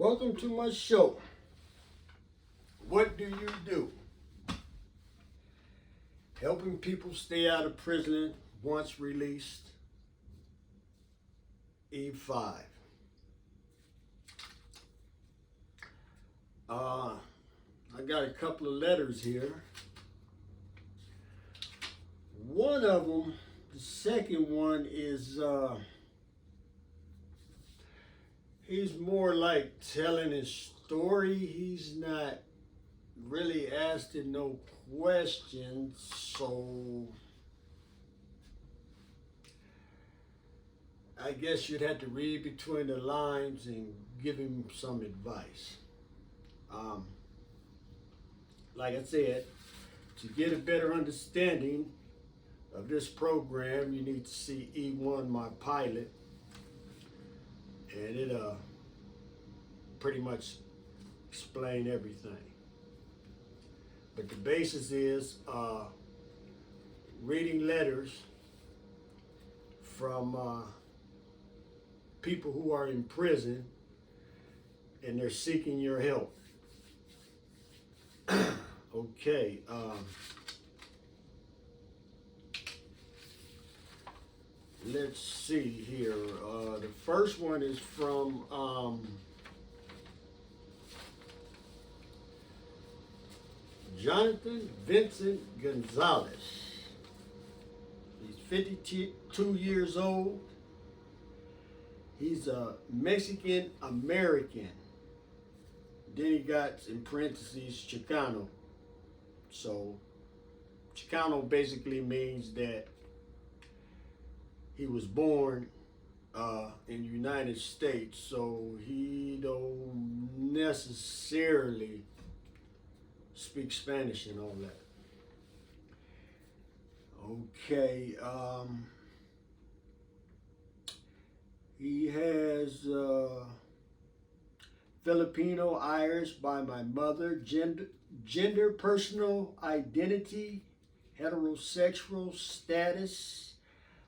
Welcome to my show. What do you do? Helping people stay out of prison once released. E5. I got a couple of letters here. One of them, the second one is he's more like telling his story. He's not really asking no questions, so I guess you'd have to read between the lines and give him some advice. Like I said, to get a better understanding of this program, you need to see E1 My Pilot, and it pretty much explain everything. But the basis is reading letters from people who are in prison and they're seeking your help. Okay. Let's see here. The first one is from Jonathan Vincent Gonzalez. He's 52 years old. He's a Mexican American. Then he got, in parentheses, Chicano. So Chicano basically means that he was born in the United States, so he don't necessarily speak Spanish and all that. Okay, he has Filipino Irish by my mother, gender personal identity, heterosexual status.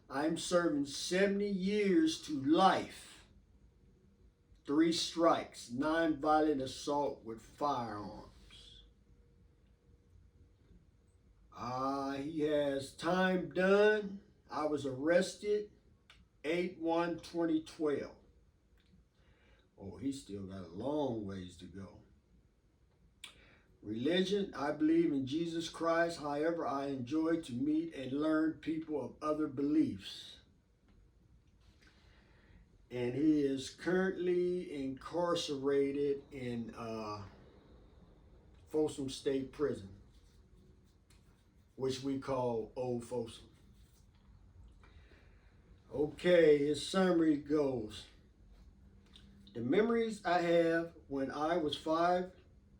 I'm serving 70 years to life, 3 strikes, nonviolent assault with firearms. He has time done. I was arrested 8/1/2012. Oh, he's still got a long ways to go. Religion, I believe in Jesus Christ. However, I enjoy to meet and learn people of other beliefs. And he is currently incarcerated in Folsom State Prison, which we call Old Folsom. Okay, his summary goes. The memories I have when I was 5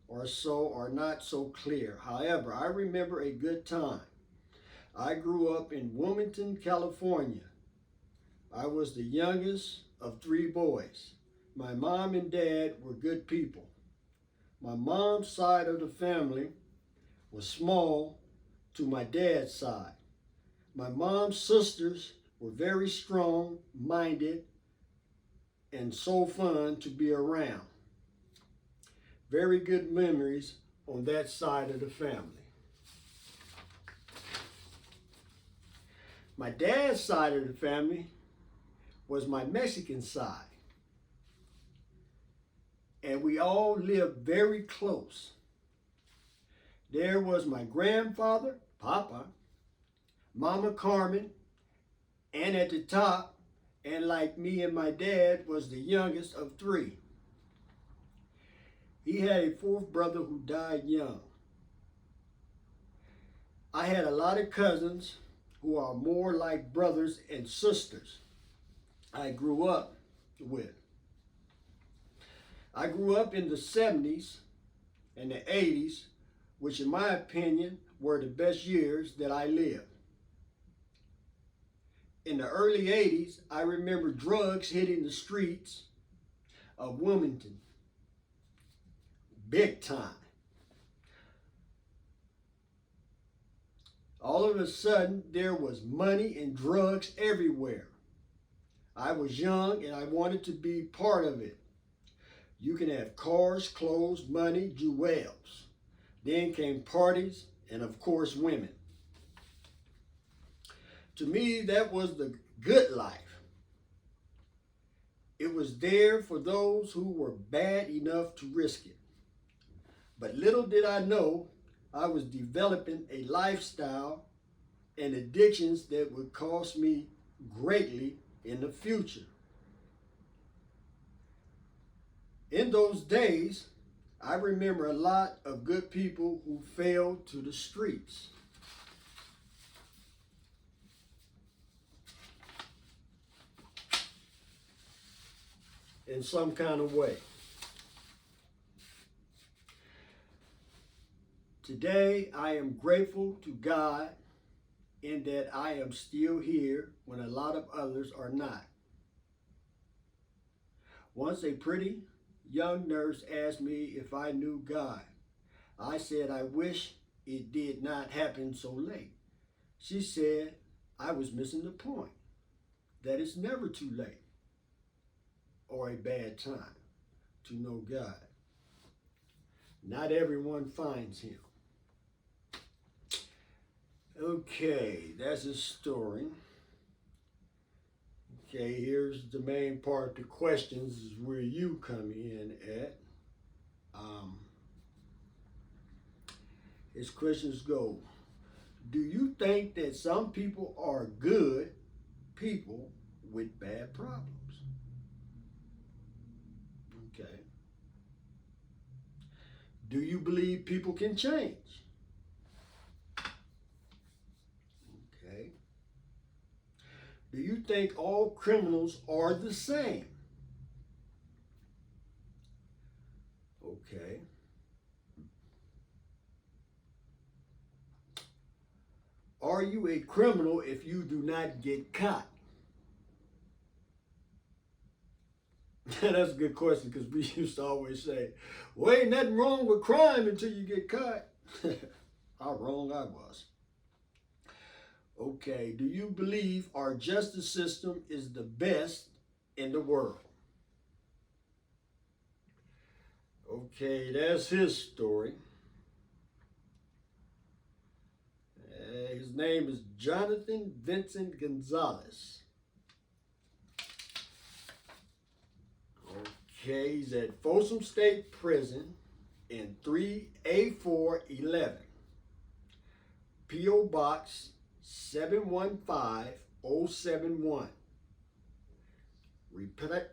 or so are not so clear. However, I remember a good time. I grew up in Wilmington, California. I was the youngest of 3 boys. My mom and dad were good people. My mom's side of the family was small to my dad's side. My mom's sisters were very strong-minded and so fun to be around. Very good memories on that side of the family. My dad's side of the family was my Mexican side. And we all lived very close. There was my grandfather, Papa, Mama Carmen, and at the top, and like me and my dad, was the youngest of 3. He had a 4th brother who died young. I had a lot of cousins who are more like brothers and sisters I grew up with. I grew up in the 70s and the 80s, which in my opinion were the best years that I lived. In the early 80s, I remember drugs hitting the streets of Wilmington. Big time. All of a sudden, there was money and drugs everywhere. I was young and I wanted to be part of it. You can have cars, clothes, money, jewels. Then came parties and, of course, women. To me, that was the good life. It was there for those who were bad enough to risk it. But little did I know I was developing a lifestyle and addictions that would cost me greatly in the future. In those days, I remember a lot of good people who fell to the streets. In some kind of way. Today, I am grateful to God in that I am still here when a lot of others are not. Once a pretty young nurse asked me if I knew God. I said I wish it did not happen so late. She said I was missing the point, that it's never too late or a bad time to know God. Not everyone finds him. Okay, that's his story. Okay, here's the main part. The questions is where you come in at. His questions go, do you think that some people are good people with bad problems? Okay. Do you believe people can change? Okay. Do you think all criminals are the same? Okay. Are you a criminal if you do not get caught? That's a good question because we used to always say, well, ain't nothing wrong with crime until you get caught. How wrong I was. Okay, do you believe our justice system is the best in the world? Okay, that's his story. His name is Jonathan Vincent Gonzalez. Okay, he's at Folsom State Prison in 3A411. P.O. Box 715071.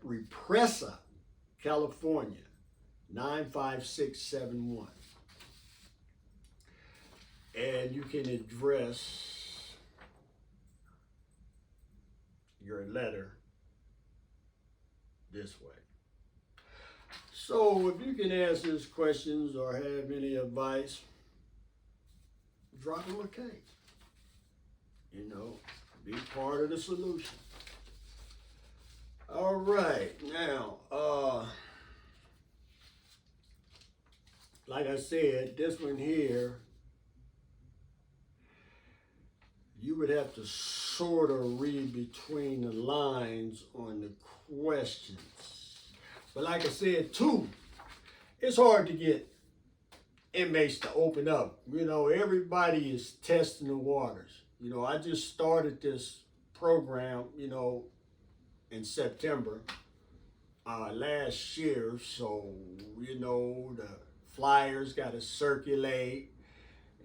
Represa, California 95671. And you can address your letter this way. So if you can ask his questions or have any advice, drop him a cake. You know, be part of the solution. All right, now, like I said, this one here, you would have to sort of read between the lines on the questions. But like I said, too, it's hard to get inmates to open up. You know, everybody is testing the waters. You know, I just started this program, you know, in September last year. So, you know, the flyers got to circulate.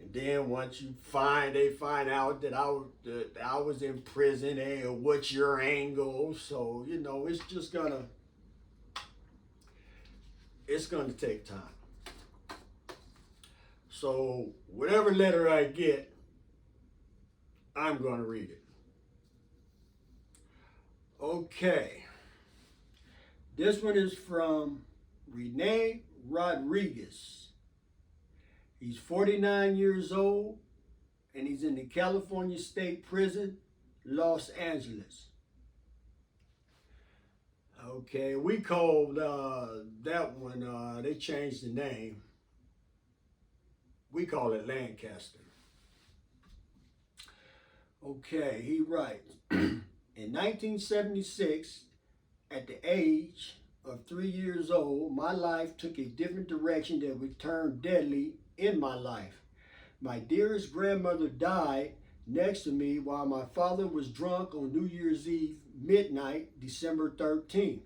And then once they find out that I was in prison, hey, what's your angle? So, you know, it's gonna take time. So whatever letter I get, I'm gonna read it. Okay. This one is from Rene Rodriguez. He's 49 years old, and he's in the California State Prison, Los Angeles. Okay, we called that one, they changed the name. We call it Lancaster. Okay, he writes, in 1976, at the age of 3 years old, my life took a different direction that would turn deadly in my life. My dearest grandmother died next to me while my father was drunk on New Year's Eve midnight, December 13th.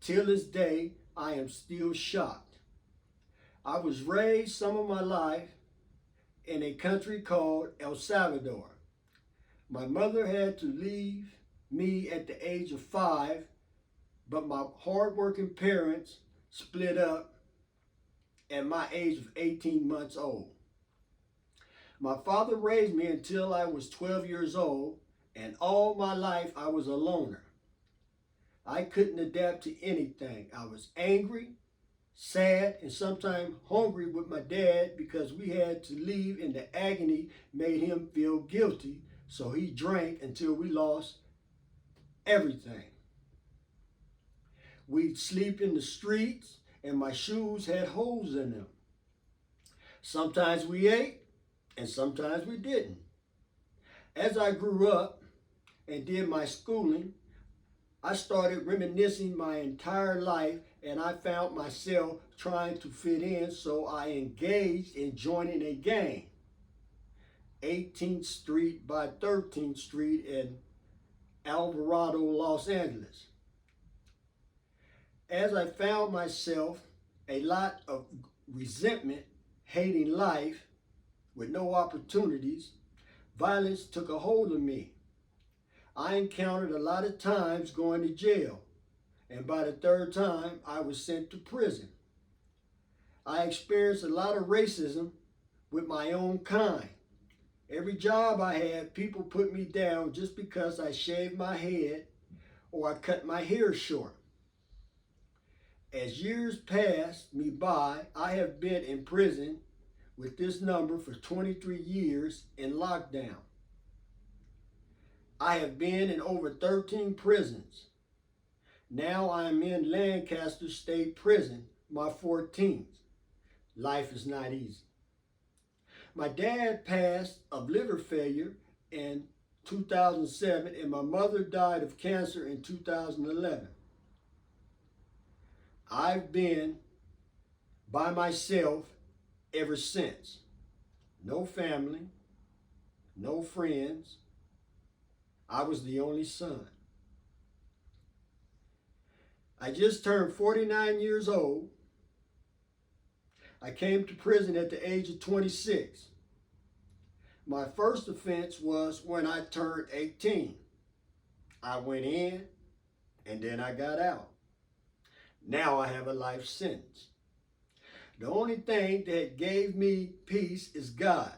Till this day, I am still shocked. I was raised some of my life in a country called El Salvador. My mother had to leave me at the age of 5, but my hardworking parents split up at my age of 18 months old. My father raised me until I was 12 years old, and all my life I was a loner. I couldn't adapt to anything. I was angry, sad, and sometimes hungry with my dad because we had to leave, and the agony made him feel guilty, so he drank until we lost everything. We'd sleep in the streets, and my shoes had holes in them. Sometimes we ate, and sometimes we didn't. As I grew up and did my schooling, I started reminiscing my entire life, and I found myself trying to fit in, so I engaged in joining a gang. 18th Street by 13th Street in Alvarado, Los Angeles. As I found myself a lot of resentment, hating life with no opportunities, violence took a hold of me. I encountered a lot of times going to jail, and by the third time, I was sent to prison. I experienced a lot of racism with my own kind. Every job I had, people put me down just because I shaved my head or I cut my hair short. As years passed me by, I have been in prison with this number for 23 years in lockdown. I have been in over 13 prisons. Now I am in Lancaster State Prison, my 14th. Life is not easy. My dad passed of liver failure in 2007, and my mother died of cancer in 2011. I've been by myself ever since. No family, no friends. I was the only son. I just turned 49 years old. I came to prison at the age of 26. My first offense was when I turned 18. I went in and then I got out. Now I have a life sentence. The only thing that gave me peace is God.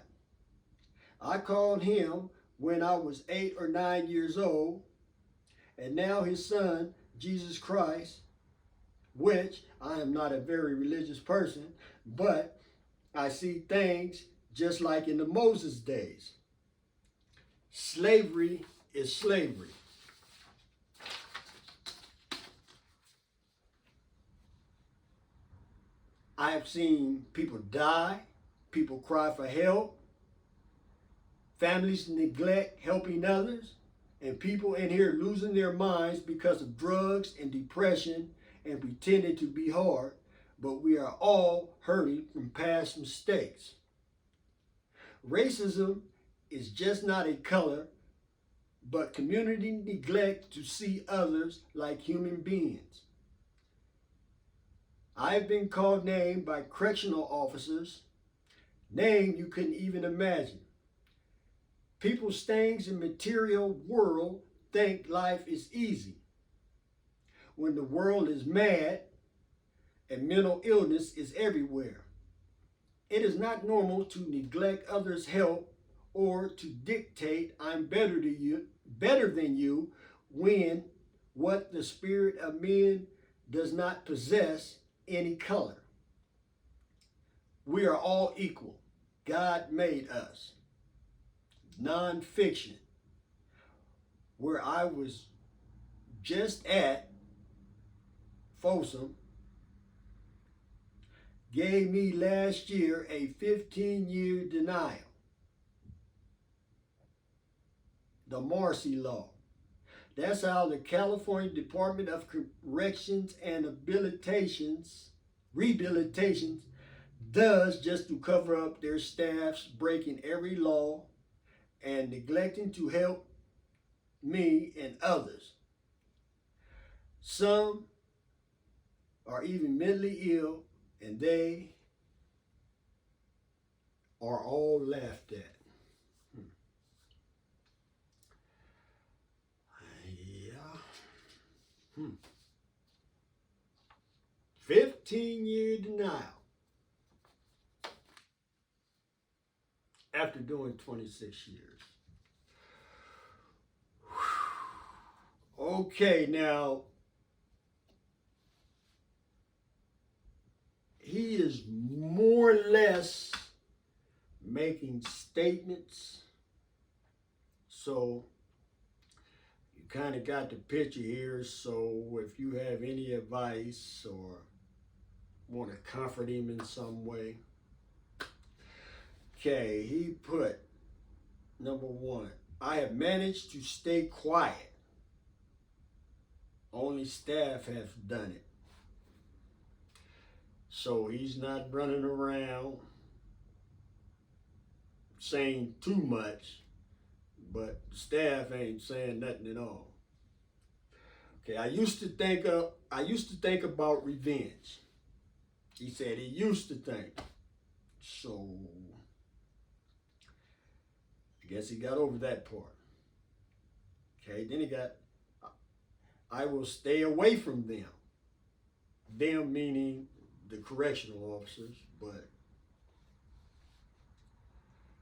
I called him when I was 8 or 9 years old, and now his son, Jesus Christ, which I am not a very religious person, but I see things just like in the Moses days. Slavery is slavery. I have seen people die, people cry for help, families neglect helping others, and people in here losing their minds because of drugs and depression and pretending to be hard, but we are all hurting from past mistakes. Racism is just not a color, but community neglect to see others like human beings. I've been called names by correctional officers, names you couldn't even imagine. People staying in material world think life is easy. When the world is mad and mental illness is everywhere. It is not normal to neglect others' help or to dictate I'm better than you when what the spirit of men does not possess any color. We are all equal. God made us. Non-fiction, where I was just at Folsom, gave me last year a 15-year denial. The Marcy Law. That's how the California Department of Corrections and Rehabilitations does, just to cover up their staffs breaking every law and neglecting to help me and others. Some are even mentally ill, and they are all laughed at. Yeah. 15-year denial after doing 26 years. Okay, now he is more or less making statements. So you kind of got the picture here. So if you have any advice or want to comfort him in some way. Okay, he put, number one, I have managed to stay quiet. Only staff have done it. So he's not running around saying too much, but staff ain't saying nothing at all. Okay, I used to think about revenge. He said he used to think. So I guess he got over that part. Okay, then he got, I will stay away from them. Them meaning the correctional officers, but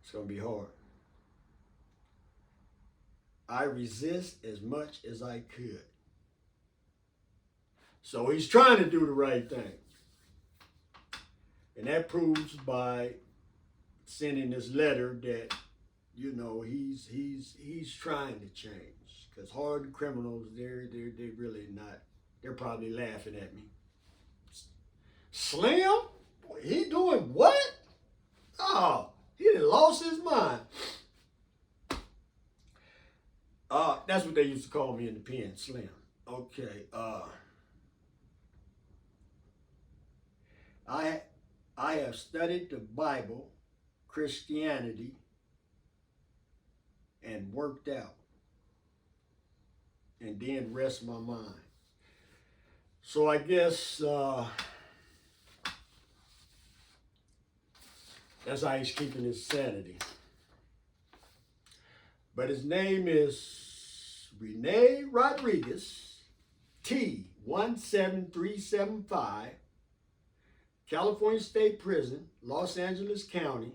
it's going to be hard. I resist as much as I could. So he's trying to do the right thing. And that proves by sending this letter that, you know, he's trying to change. Because hardened criminals, they're really not. They're probably laughing at me. Slim? He doing what? Oh, he done lost his mind. That's what they used to call me in the pen, Slim. Okay. I have studied the Bible, Christianity, and worked out, and then rest my mind. So I guess that's how he's keeping his sanity. But his name is Rene Rodriguez, T17375, California State Prison, Los Angeles County.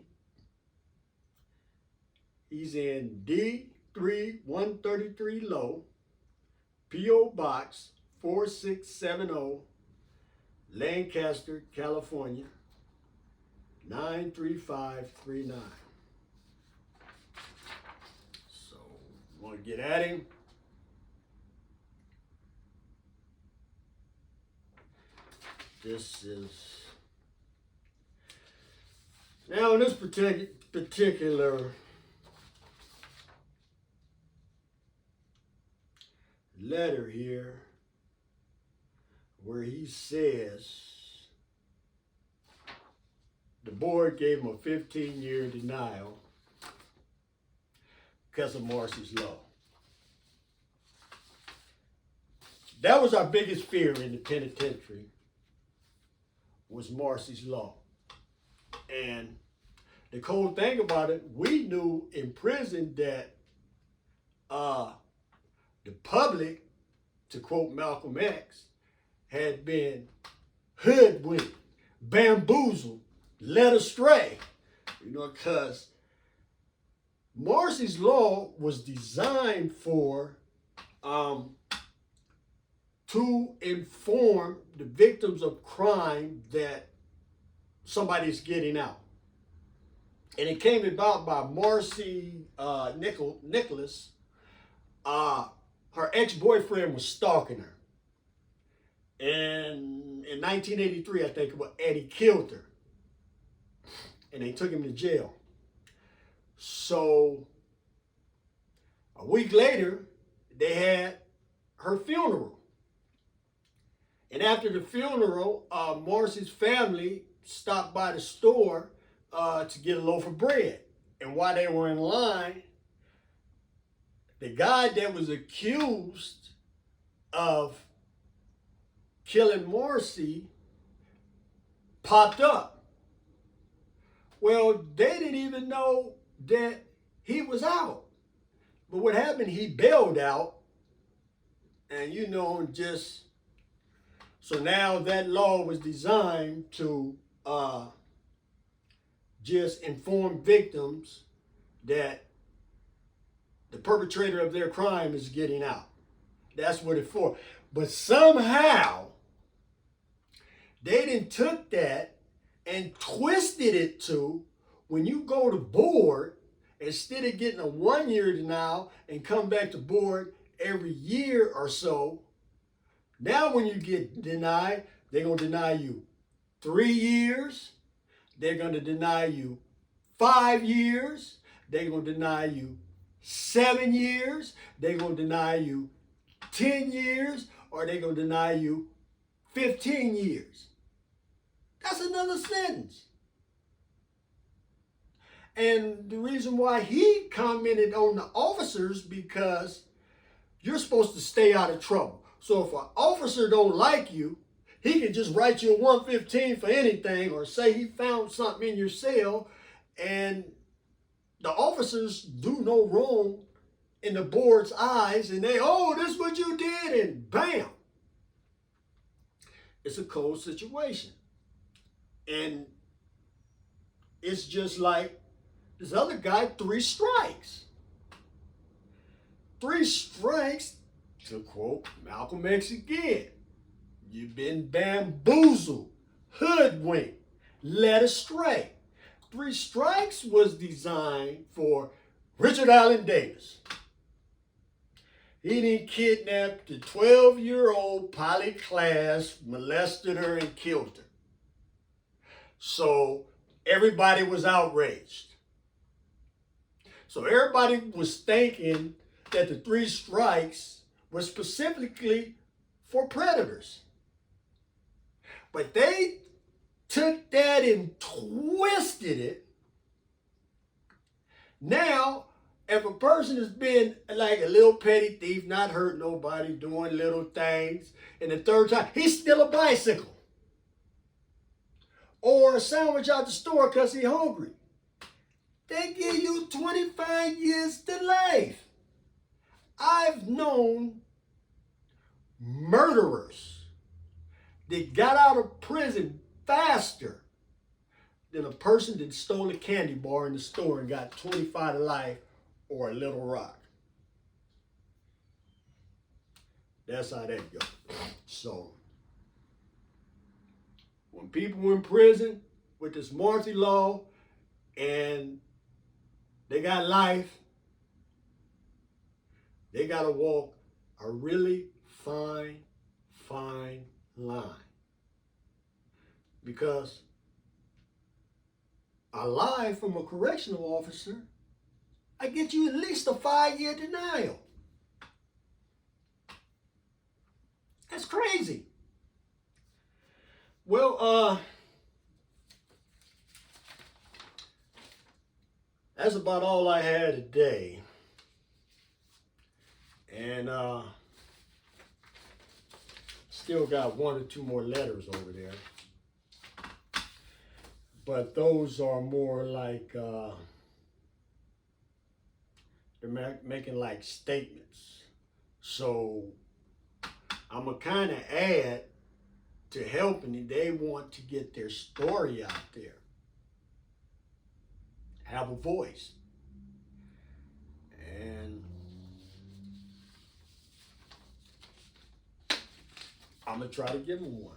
He's in D3133 Low, P.O. Box 4670, Lancaster, California, 93539. So, want to get at him? This is, now in this particular letter here, where he says the board gave him a 15-year denial because of Marsy's Law. That was our biggest fear in the penitentiary, was Marsy's Law. And the cool thing about it, we knew in prison that the public, to quote Malcolm X, had been hoodwinked, bamboozled, led astray. You know, because Marsy's Law was designed for to inform the victims of crime that somebody's getting out. And it came about by Marsy Nicholas. Her ex-boyfriend was stalking her. And in 1983, I think it was, Eddie killed her. And they took him to jail. So a week later, they had her funeral. And after the funeral, Marcy's family stopped by the store to get a loaf of bread. And while they were in line, the guy that was accused of killing Marcy popped up. Well, they didn't even know that he was out. But what happened, he bailed out. And so now that law was designed to just inform victims that the perpetrator of their crime is getting out. That's what it's for. But somehow, they done took that and twisted it to when you go to board, instead of getting a 1-year denial and come back to board every year or so, now when you get denied, they're going to deny you 3 years. They're going to deny you 5 years. They're going to deny you 7 years. They're going to deny you 10 years. Or they're going to deny you 15 years. That's another sentence. And the reason why he commented on the officers, because you're supposed to stay out of trouble. So if an officer don't like you, he can just write you a 115 for anything, or say he found something in your cell, and the officers do no wrong in the board's eyes, and they, oh, this is what you did, and bam. It's a cold situation. And it's just like this other guy, 3 strikes. 3 strikes, to quote Malcolm X again. You've been bamboozled, hoodwinked, led astray. 3 strikes was designed for Richard Allen Davis. He didn't kidnap the 12-year-old Polly Klaas, molested her and killed her. So everybody was outraged. So everybody was thinking that the 3 strikes were specifically for predators. But they took that and twisted it. Now, if a person has been like a little petty thief, not hurt nobody, doing little things, and the 3rd time, he's still a bicycle. Or a sandwich out the store because he's hungry. They give you 25 years to life. I've known murderers that got out of prison faster than a person that stole a candy bar in the store and got 25 to life or a little rock. That's how that goes. So, when people were in prison with this Marcy law and they got life, they got to walk a really fine line. Because a lie from a correctional officer, I get you at least a 5-year denial. That's crazy. Well, that's about all I had today. And still got 1 or 2 more letters over there. But those are more like, they're making like statements. So I'm going to kind of add to helping. They want to get their story out there. Have a voice. And I'm going to try to give them one.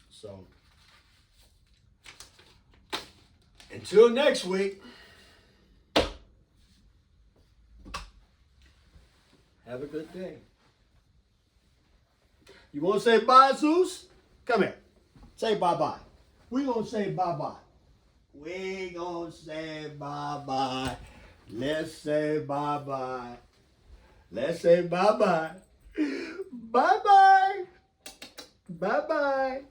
So, until next week, have a good day. You want to say bye, Zeus? Come here. Say bye-bye. We're going to say bye-bye. We're going to say bye-bye. Let's say bye-bye. Let's say bye-bye. Bye-bye. Bye-bye.